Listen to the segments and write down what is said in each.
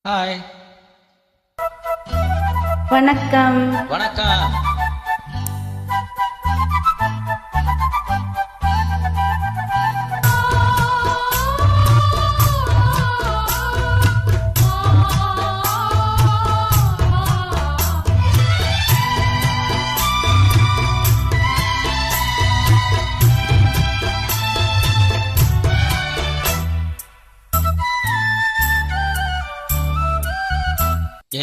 Hi. வணக்கம். வணக்கம்.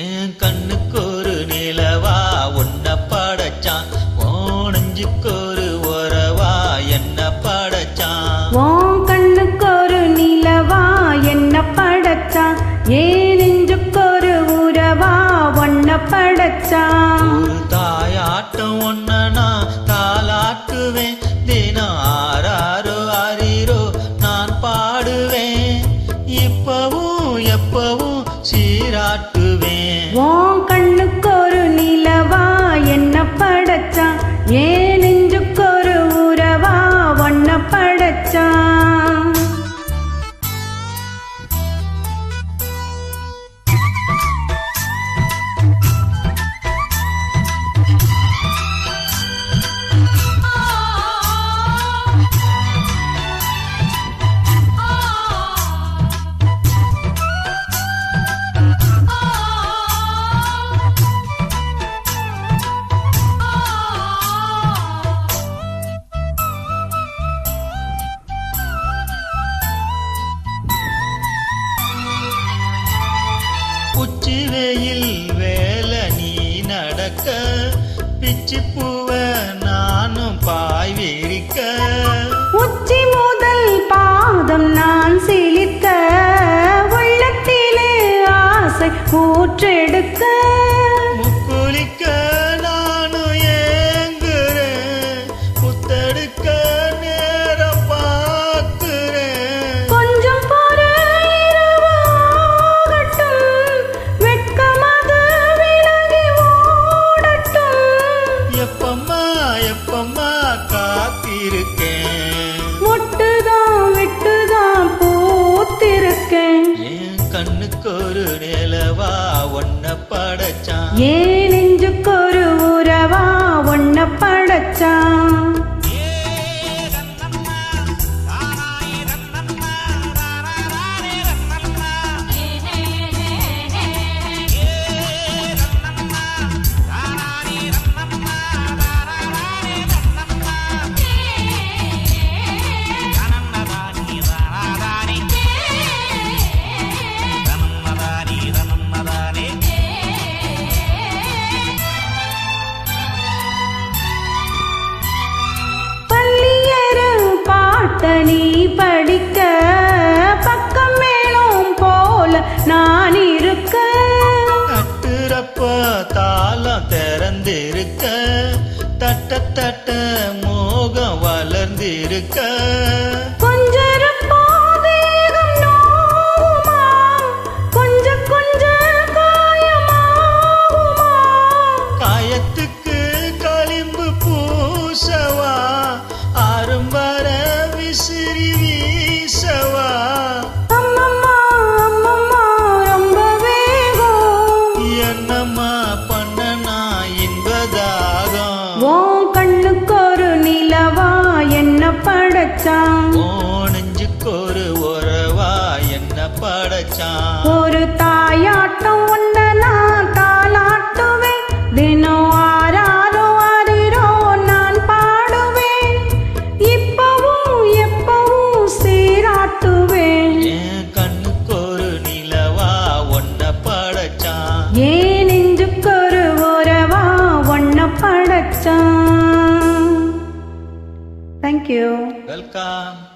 என் கண்ணுக்கு ஒரு நிலவா உன்னை படைச்சான், ஓனஞ்சுக்கு ஒரு உறவா என்ன படைச்சான். உன் கண்ணுக்கு ஒரு நிலவா என்ன படைச்சான், ஏன் நெஞ்சுக்கு ஒரு உறவா உன்னை படைச்சான். ஒரு தாயாட்டம் ஒன்ன நான் தாலாட்டுவேன், தினம் ஆறாரோ ஆறீரோ நான் பாடுவேன், இப்பவும் எப்பவும் சீராட்டுவேன். உன் கண்ணுக்கு ஒரு நிலவா என்ன படைச்சான், ஏன் நெஞ்சுக்கு ஒரு உறவா உன்னை படைச்சான். உச்சி வெயில் வேலை நீ நடக்க, பிச்சி பூவ நானும் பாய் விரிக்க, உச்சி முதல் பாதம் நான் சிலிர்க்க, உள்ளத்திலே ஆசை ஊற்றெடுக்க, முக்குளிக்க நானும் ஏங்குறேன், புத்தெடுக்க நேரம் பார்க்கிறேன். கொஞ்சம் பொறு இரவாகட்டும், வெட்கமது விலகி ஓடட்டும், எப்பம்மா எப்பம்மா காத்திருக்கேன், ஒட்டுதான் விட்டுதான் பூத்திருக்கேன். என் கண்ணுக்கு ஒரு நிலவா உன்னை படைச்சான், ஏன் நெஞ்சுக்கு ஒரு உறவா உன்னை படைச்சான். நீ படிக்க பக்கம் மேலும் போல நான் இருக்க, கட்டுறப்ப தாளம் திறந்திருக்க, தட்ட தட்ட மோகம் வளர்ந்திருக்க, கொஞ்சம் நோவுமா, கொஞ்சம் கொஞ்சம் காயமாகுமா, காயத்துக்கு களிம்பு பூசவா, ஆறும்பர விசிறி வீசவா, அம்மம்மா அம்மம்மா ரொம்ப வேகம், என்னம்மா பண்ணனா இன்பதாகம். உன் கண்ணுக்கு ஒரு நிலவா என்ன படைச்சான், நெஞ்சுக்கு ஒரு உறவா என்ன படைச்சான். ஒரு தாயாட்டம் ஒன்ன நான் தாலாட்டுவேன், தினம் ஆறாரோ ஆறிரோ நான் பாடுவேன், இப்பவும் எப்பவும் சீராட்டுவேன். என் கண்ணுக்கு ஒரு நிலவா உன்னை படைச்சான், ஏன் நெஞ்சுக்கு ஒரு உறவா உன்னை படைச்சான். தேங்க்யூ. வெல்கம்.